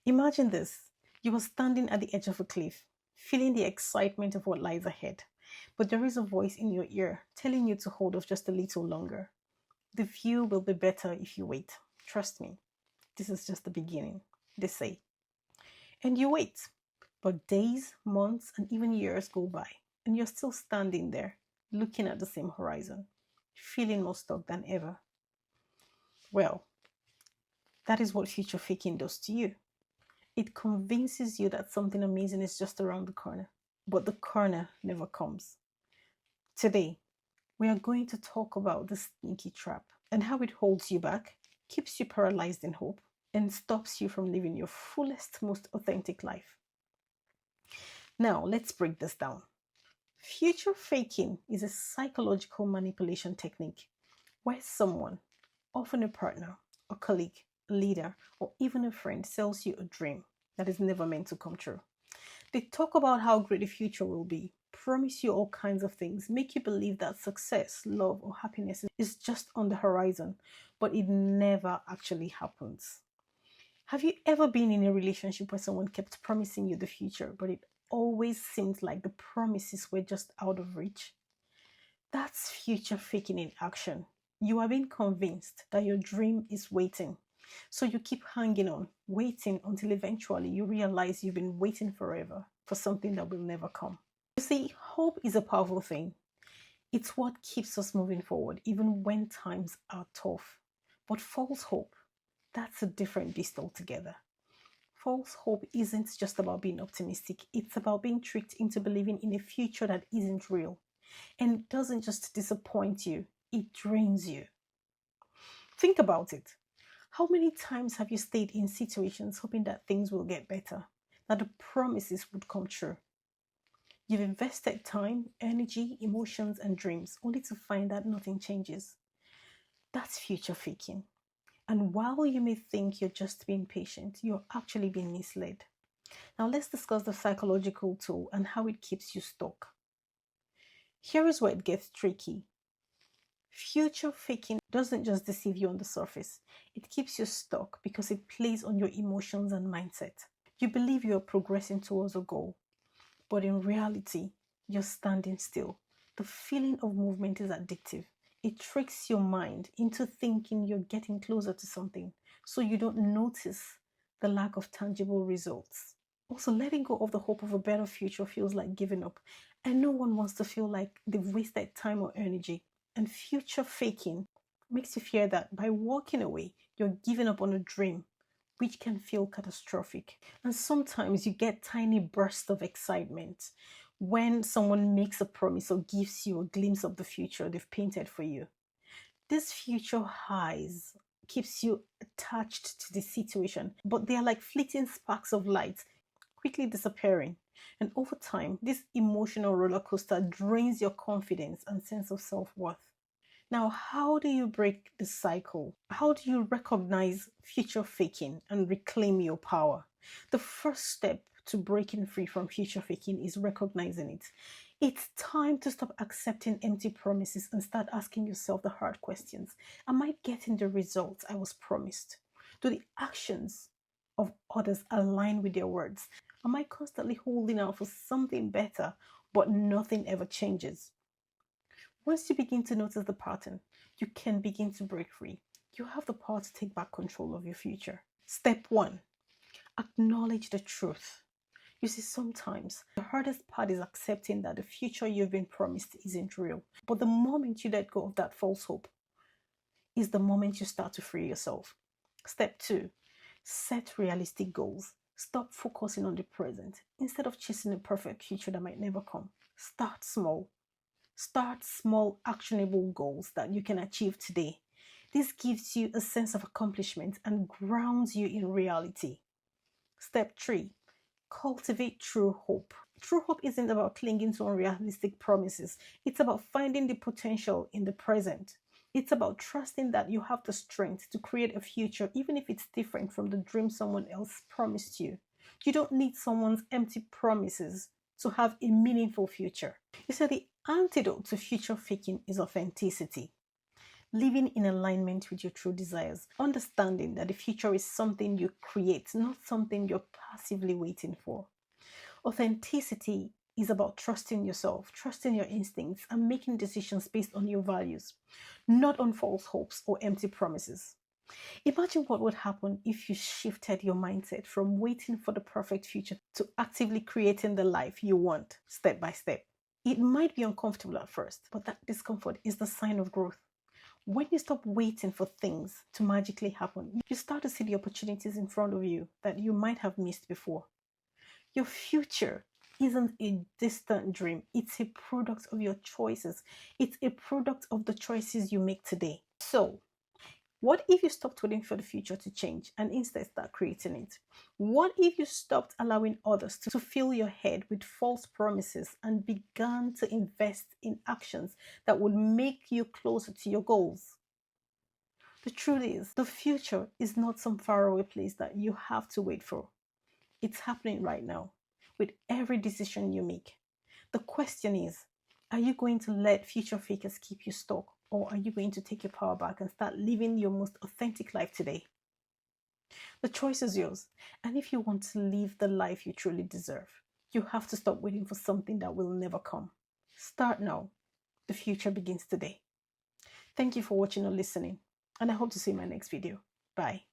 Imagine this. You are standing at the edge of a cliff, feeling the excitement of what lies ahead. But there is a voice in your ear telling you to hold off just a little longer. The view will be better if you wait. Trust me, this is just the beginning, they say. And you wait. But days, months, and even years go by, and you're still standing there, looking at the same horizon, feeling more stuck than ever. Well, that is what future faking does to you. It convinces you that something amazing is just around the corner, but the corner never comes. Today, we are going to talk about the sneaky trap and how it holds you back, keeps you paralyzed in hope, and stops you from living your fullest, most authentic life. Now, let's break this down. Future faking is a psychological manipulation technique where someone, often a partner, a colleague, a leader, or even a friend, sells you a dream that is never meant to come true. They talk about how great the future will be, promise you all kinds of things, make you believe that success, love, or happiness is just on the horizon, but it never actually happens. Have you ever been in a relationship where someone kept promising you the future, but it always seemed like the promises were just out of reach? That's future faking in action. You are being convinced that your dream is waiting. So you keep hanging on, waiting until eventually you realize you've been waiting forever for something that will never come. You see, hope is a powerful thing. It's what keeps us moving forward, even when times are tough. But false hope, that's a different beast altogether. False hope isn't just about being optimistic, it's about being tricked into believing in a future that isn't real. And it doesn't just disappoint you, it drains you. Think about it. How many times have you stayed in situations hoping that things will get better, that the promises would come true? You've invested time, energy, emotions, and dreams only to find that nothing changes. That's future faking. And while you may think you're just being patient, you're actually being misled. Now, let's discuss the psychological tool and how it keeps you stuck. Here is where it gets tricky. Future faking doesn't just deceive you on the surface, it keeps you stuck because it plays on your emotions and mindset. You believe you are progressing towards a goal, but in reality, you're standing still. The feeling of movement is addictive. It tricks your mind into thinking you're getting closer to something, so you don't notice the lack of tangible results. Also, letting go of the hope of a better future feels like giving up, and no one wants to feel like they've wasted time or energy. And future faking makes you fear that by walking away, you're giving up on a dream, which can feel catastrophic. And sometimes you get tiny bursts of excitement when someone makes a promise or gives you a glimpse of the future they've painted for you. This future highs keeps you attached to the situation, but they are like fleeting sparks of light, quickly disappearing. And over time, this emotional roller coaster drains your confidence and sense of self worth. Now, how do you break the cycle? How do you recognize future faking and reclaim your power? The first step to breaking free from future faking is recognizing it. It's time to stop accepting empty promises and start asking yourself the hard questions. Am I getting the results I was promised? Do the actions of others align with their words? Am I constantly holding out for something better, but nothing ever changes? Once you begin to notice the pattern, you can begin to break free. You have the power to take back control of your future. Step one, acknowledge the truth. You see, sometimes the hardest part is accepting that the future you've been promised isn't real. But the moment you let go of that false hope is the moment you start to free yourself. Step two, set realistic goals. Stop focusing on the present. Instead of chasing a perfect future that might never come, start small. Start small, actionable goals that you can achieve today. This gives you a sense of accomplishment and grounds you in reality. Step three, cultivate true hope. True hope isn't about clinging to unrealistic promises, it's about finding the potential in the present. It's about trusting that you have the strength to create a future, even if it's different from the dream someone else promised you. You don't need someone's empty promises to have a meaningful future. You see, the antidote to future faking is authenticity. living in alignment with your true desires, understanding that the future is something you create, not something you're passively waiting for. Authenticity is about trusting yourself, trusting your instincts, and making decisions based on your values, not on false hopes or empty promises. Imagine what would happen if you shifted your mindset from waiting for the perfect future to actively creating the life you want step by step. It might be uncomfortable at first, but that discomfort is the sign of growth. When you stop waiting for things to magically happen, you start to see the opportunities in front of you that you might have missed before. Your future isn't a distant dream, it's a product of your choices. It's a product of the choices you make today. So, what if you stopped waiting for the future to change and instead start creating it? What if you stopped allowing others to fill your head with false promises and began to invest in actions that would make you closer to your goals? The truth is, the future is not some faraway place that you have to wait for. It's happening right now with every decision you make. The question is, are you going to let future fakers keep you stuck, or are you going to take your power back and start living your most authentic life today? The choice is yours. And if you want to live the life you truly deserve, you have to stop waiting for something that will never come. Start now. The future begins today. Thank you for watching or listening, and I hope to see you in my next video. Bye.